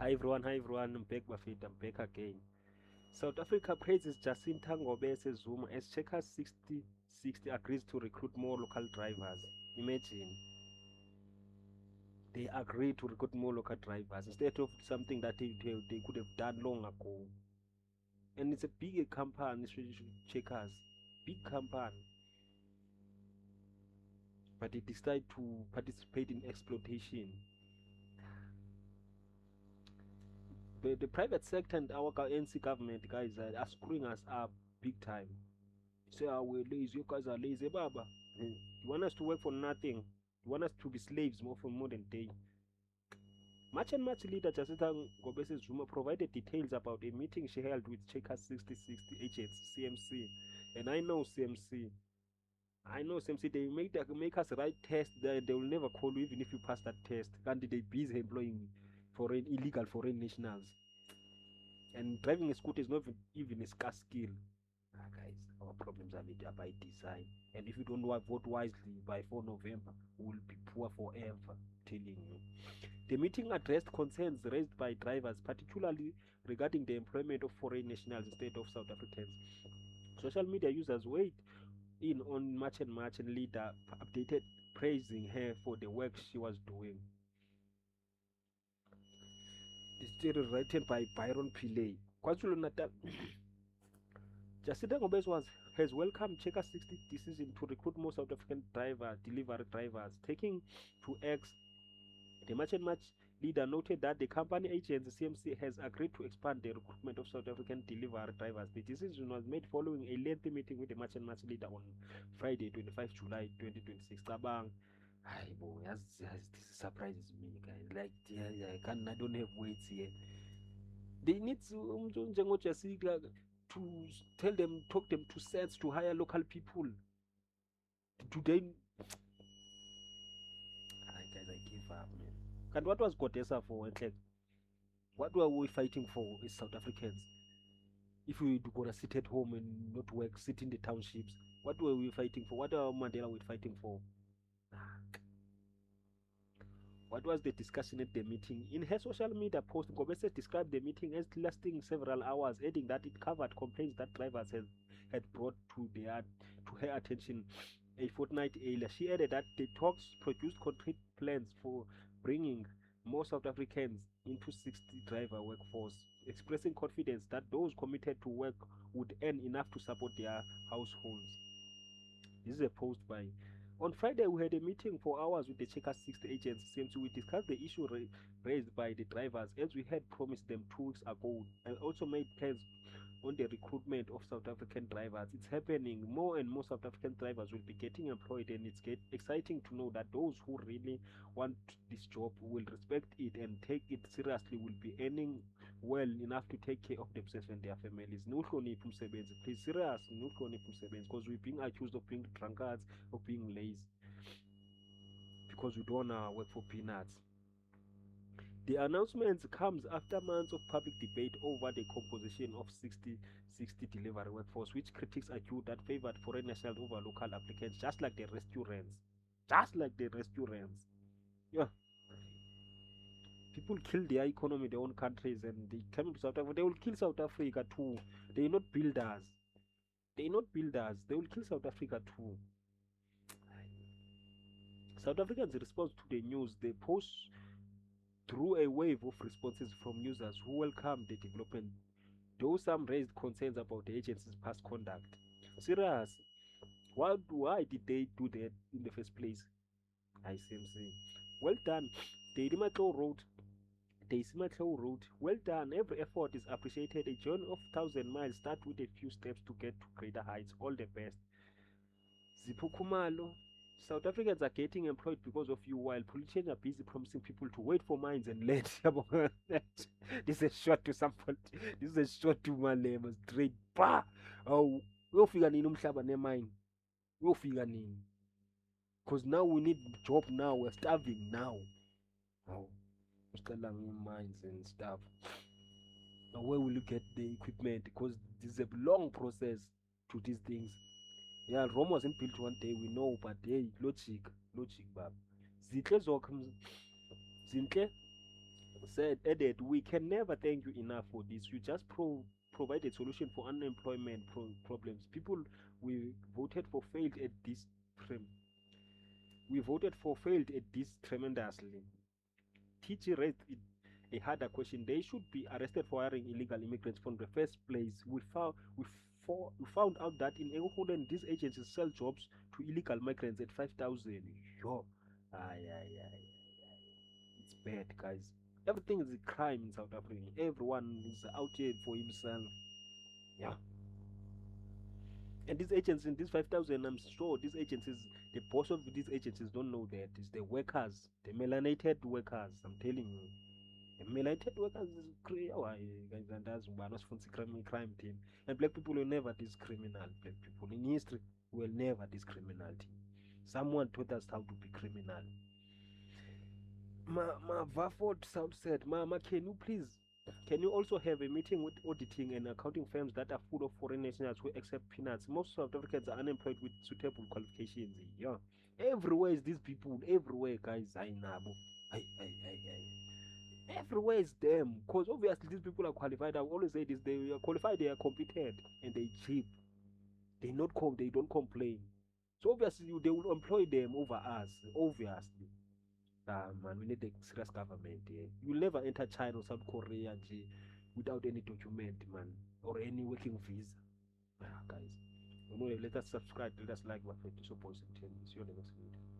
Hi everyone, I'm back Bafita, I'm back again. South Africa praises Jacinta Ngobese Zuma as Checkers 60 agrees to recruit more local drivers. Imagine, they agree to recruit more local drivers instead of something that they could have done long ago. And it's a big company, Checkers, big company, but they decide to participate in exploitation. The private sector and our NC government guys are screwing us up big time. Say, we're lazy, you guys are lazy, Baba. You want us to work for nothing. You want us to be slaves more for more than day. Much leader Jacinta Ngobese Zuma provided details about a meeting she held with Checkers 6060 agents, CMC. And I know CMC. I know CMC, they make us write tests that they will never call you even if you pass that test. And they busy employing foreign illegal foreign nationals. And driving a scooter is not even a scarce skill. Guys, our problems are by design. And if you don't vote wisely by 4 November, we will be poor forever. Telling you. The meeting addressed concerns raised by drivers, particularly regarding the employment of foreign nationals instead of South Africans. Social media users weighed in on March and leader updated praising her for the work she was doing. The story written by Byron Pillay. KwaZulu Natal. Jacinta Ngobese has welcomed Checkers 60 decision to recruit more South African delivery drivers, taking to X. The March leader noted that the company agency CMC has agreed to expand the recruitment of South African delivery drivers. The decision was made following a lengthy meeting with the March leader on Friday, 25 July 2026. Cabang. Boy, this surprises me, guys. Like, I don't have words here. They need to tell them, talk them to sets to hire local people. Today, guys, I give up, man. And what was Godesa for? What were we fighting for as South Africans? If we gonna sit at home and not work, sit in the townships, what were we fighting for? What are Mandela we fighting for? What was the discussion at the meeting? In her social media post, Ngobese described the meeting as lasting several hours, adding that it covered complaints that drivers had brought to her attention a fortnight earlier. She added that the talks produced concrete plans for bringing more South Africans into 60 driver workforce, expressing confidence that those committed to work would earn enough to support their households. This is a post by. On Friday, we had a meeting for hours with the Checkers 60 agents. Since we discussed the issue raised by the drivers, as we had promised them 2 weeks ago, and also made plans on the recruitment of South African drivers. It's happening. More and more South African drivers will be getting employed, and it's exciting to know that those who really want this job will respect it and take it seriously, will be earning well enough to take care of themselves and their families. Please, serious, because we're being accused of being drunkards, of being lazy, because we don't wanna work for peanuts. The announcement comes after months of public debate over the composition of 60 delivery workforce, which critics argued that favored foreign nationals over local applicants, just like the restaurants. Just like the restaurants. Yeah. People kill their economy, their own countries, and they come to South Africa. They will kill South Africa too. They're not builders. They're not builders. They will kill South Africa too. South Africans' response to the news, they post through a wave of responses from users who welcomed the development, though some raised concerns about the agency's past conduct. Serious, why did they do that in the first place? I say, well done. The Isimatlo wrote, well done, every effort is appreciated. A journey of 1,000 miles start with a few steps to get to greater heights. All the best. Zipukumalo. South Africans are getting employed because of you, while politicians are busy promising people to wait for mines and land. This is a shot to somebody. This is a shot to Malema straight. Bah! Oh, uyofika nini umhlaba nemine? Uyofika nini? Because now we need job now. We're starving now. Oh, mines and stuff. Now where will you get the equipment? Because this is a long process to these things. Yeah, Rome wasn't built one day, we know, but hey, logic, bab. Zinhle said added, we can never thank you enough for this. You just provided solution for unemployment problems. People we voted for failed at this trem- we voted for failed at this tremendously. TG raised a harder question. They should be arrested for hiring illegal immigrants from the first place. We found out that in Egoholen, these agencies sell jobs to illegal migrants at 5,000. Yo, it's bad, guys. Everything is a crime in South Africa. Everyone is out here for himself. Yeah. And these agents in these 5,000, I'm sure these agencies, the boss of these agencies don't know that. It's the workers, the melanated workers. I'm telling you. The melanated workers is crazy. Oh, guys, and that's one of the crime team. And black people will never this criminal. Black people in history will never this criminality. Someone taught us how to be criminal. Ma Vaford South said, Mama, can you also have a meeting with auditing and accounting firms that are full of foreign nationals who accept peanuts? Most South Africans are unemployed with suitable qualifications. Yeah. Everywhere is these people. Everywhere, guys. I know. Everywhere is them. Because obviously these people are qualified. I've always said this. They are qualified, they are competent, and they cheap. They don't complain. So obviously they will employ them over us. Obviously. Man, we need a serious government here. You'll never enter China or South Korea without any document, man, or any working visa. Guys, let us subscribe, let us like my Facebook, support, and see you in the next video.